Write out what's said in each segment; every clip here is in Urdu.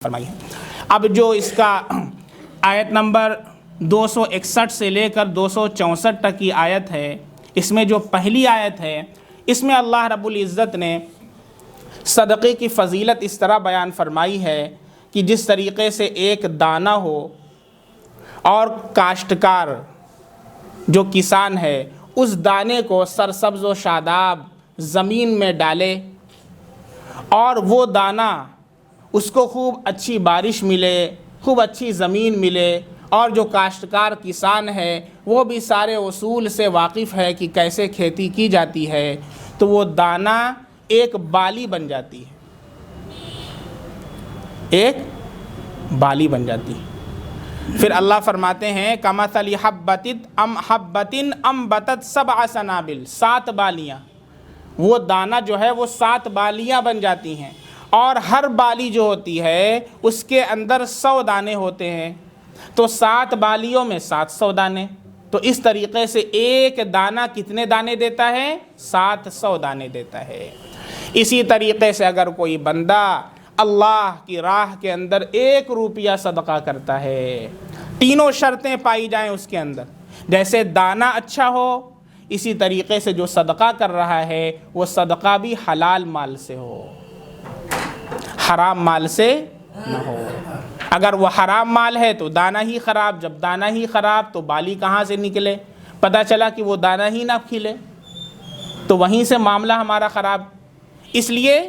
فرمائی ہے۔ اب جو اس کا آیت نمبر 261 سے لے کر 264 تک کی آیت ہے، اس میں جو پہلی آیت ہے، اس میں اللہ رب العزت نے صدقے کی فضیلت اس طرح بیان فرمائی ہے کہ جس طریقے سے ایک دانہ ہو اور کاشتکار جو کسان ہے اس دانے کو سرسبز و شاداب زمین میں ڈالے اور وہ دانہ اس کو خوب اچھی بارش ملے، خوب اچھی زمین ملے، اور جو کاشتکار کسان ہے وہ بھی سارے اصول سے واقف ہے کہ کیسے کھیتی کی جاتی ہے، تو وہ دانہ ایک بالی بن جاتی ہے، ایک بالی بن جاتی ہے۔ پھر اللہ فرماتے ہیں کمثل حبۃ انبتت سبع سنابل، 7 بالیاں، وہ دانہ جو ہے وہ 7 بالیاں بن جاتی ہیں، اور ہر بالی جو ہوتی ہے اس کے اندر 100 دانے ہوتے ہیں، تو 7 بالیوں میں 700 دانے، تو اس طریقے سے ایک دانہ کتنے دانے دیتا ہے؟ 700 دانے دیتا ہے۔ اسی طریقے سے اگر کوئی بندہ اللہ کی راہ کے اندر 1 روپیہ صدقہ کرتا ہے، تینوں شرطیں پائی جائیں اس کے اندر، جیسے دانہ اچھا ہو، اسی طریقے سے جو صدقہ کر رہا ہے وہ صدقہ بھی حلال مال سے ہو، حرام مال سے نہ ہو۔ اگر وہ حرام مال ہے تو دانہ ہی خراب، جب دانہ ہی خراب تو بالی کہاں سے نکلے؟ پتہ چلا کہ وہ دانہ ہی نہ کھلے، تو وہیں سے معاملہ ہمارا خراب۔ اس لیے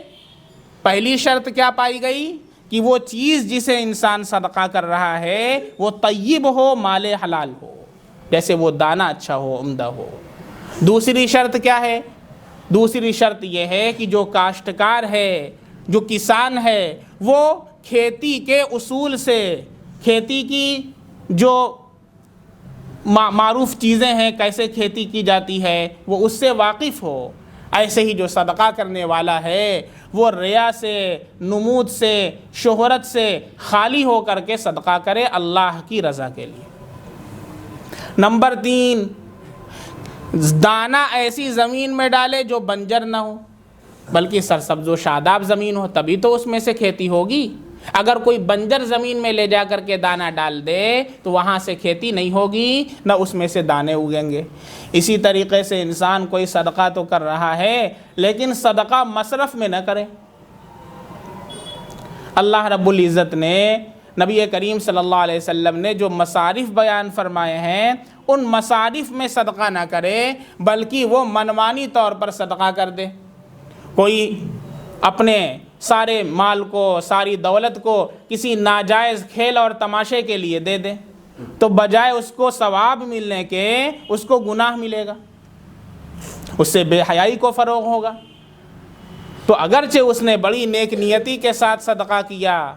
پہلی شرط کیا پائی گئی کہ وہ چیز جسے انسان صدقہ کر رہا ہے وہ طیب ہو، مال حلال ہو، جیسے وہ دانہ اچھا ہو، عمدہ ہو۔ دوسری شرط کیا ہے؟ دوسری شرط یہ ہے کہ جو کاشتکار ہے، جو کسان ہے، وہ کھیتی کے اصول سے، کھیتی کی جو معروف چیزیں ہیں، کیسے کھیتی کی جاتی ہے، وہ اس سے واقف ہو۔ ایسے ہی جو صدقہ کرنے والا ہے وہ ریا سے، نمود سے، شہرت سے خالی ہو کر کے صدقہ کرے اللہ کی رضا کے لیے۔ نمبر 3، دانہ ایسی زمین میں ڈالے جو بنجر نہ ہو، بلکہ سرسبز و شاداب زمین ہو، تبھی تو اس میں سے کھیتی ہوگی۔ اگر کوئی بنجر زمین میں لے جا کر کے دانہ ڈال دے تو وہاں سے کھیتی نہیں ہوگی، نہ اس میں سے دانے اگیں گے۔ اسی طریقے سے انسان کوئی صدقہ تو کر رہا ہے لیکن صدقہ مصرف میں نہ کرے۔ اللہ رب العزت نے، نبی کریم صلی اللہ علیہ وسلم نے جو مصارف بیان فرمائے ہیں ان مصارف میں صدقہ نہ کرے، بلکہ وہ منمانی طور پر صدقہ کر دے۔ کوئی اپنے سارے مال کو، ساری دولت کو کسی ناجائز کھیل اور تماشے کے لیے دے دے، تو بجائے اس کو ثواب ملنے کے اس کو گناہ ملے گا، اس سے بے حیائی کو فروغ ہوگا۔ تو اگرچہ اس نے بڑی نیک نیتی کے ساتھ صدقہ کیا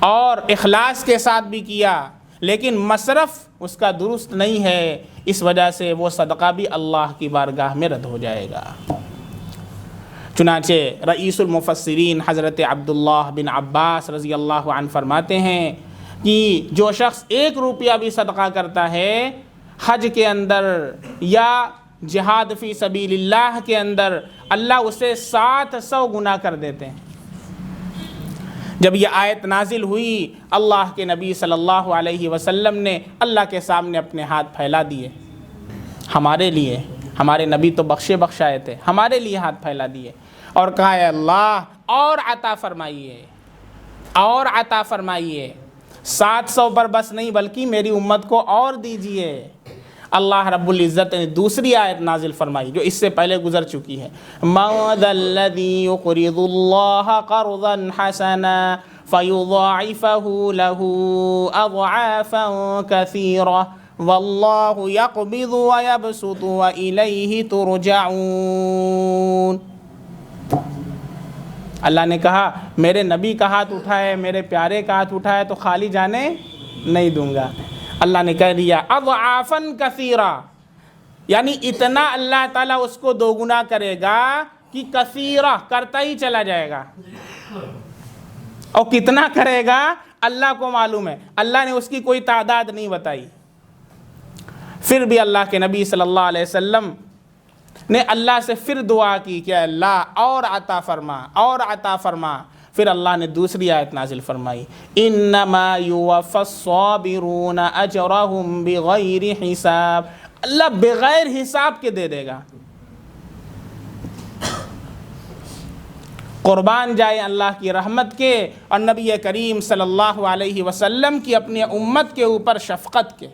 اور اخلاص کے ساتھ بھی کیا، لیکن مصرف اس کا درست نہیں ہے، اس وجہ سے وہ صدقہ بھی اللہ کی بارگاہ میں رد ہو جائے گا۔ چنانچہ رئیس المفسرین حضرت عبداللہ بن عباس رضی اللہ عنہ فرماتے ہیں کہ جو شخص 1 روپیہ بھی صدقہ کرتا ہے حج کے اندر یا جہاد فی سبیل اللہ کے اندر، اللہ اسے 700 گنا کر دیتے ہیں۔ جب یہ آیت نازل ہوئی، اللہ کے نبی صلی اللہ علیہ وسلم نے اللہ کے سامنے اپنے ہاتھ پھیلا دیے، ہمارے لیے، ہمارے نبی تو بخشائے تھے، ہمارے لیے ہاتھ پھیلا دیے اور کہا اے اللہ اور عطا فرمائیے، اور عطا فرمائیے، 700 پر بس نہیں بلکہ میری امت کو اور دیجئے۔ اللہ رب العزت نے دوسری آیت نازل فرمائی جو اس سے پہلے گزر چکی ہے، مَن ذَا الَّذِي يُقْرِضُ اللَّهَ قَرْضًا حَسَنًا فَيُضَاعِفَهُ لَهُ أَضْعَافًا كَثِيرَةً وَاللَّهُ يَقْبِضُ وَيَبْسُطُ وَإِلَيْهِ تُرْجَعُونَ۔ اللہ نے کہا میرے نبی کا ہاتھ اٹھائے، میرے پیارے کا ہاتھ اٹھائے تو خالی جانے نہیں دوں گا۔ اللہ نے کہہ دیا اضعافاً کثیرا، یعنی اتنا اللہ تعالیٰ اس کو 2 گنا کرے گا کہ کثیرہ کرتا ہی چلا جائے گا، اور کتنا کرے گا اللہ کو معلوم ہے، اللہ نے اس کی کوئی تعداد نہیں بتائی۔ پھر بھی اللہ کے نبی صلی اللہ علیہ وسلم نے اللہ سے پھر دعا کی کہ اللہ اور عطا فرما، اور عطا فرما۔ پھر اللہ نے دوسری آیت نازل فرمائی، انما یوفی الصابرون اجرہم بغیر حساب، اللہ بغیر حساب کے دے دے گا۔ قربان جائے اللہ کی رحمت کے اور نبی کریم صلی اللہ علیہ وسلم کی اپنی امت کے اوپر شفقت کے۔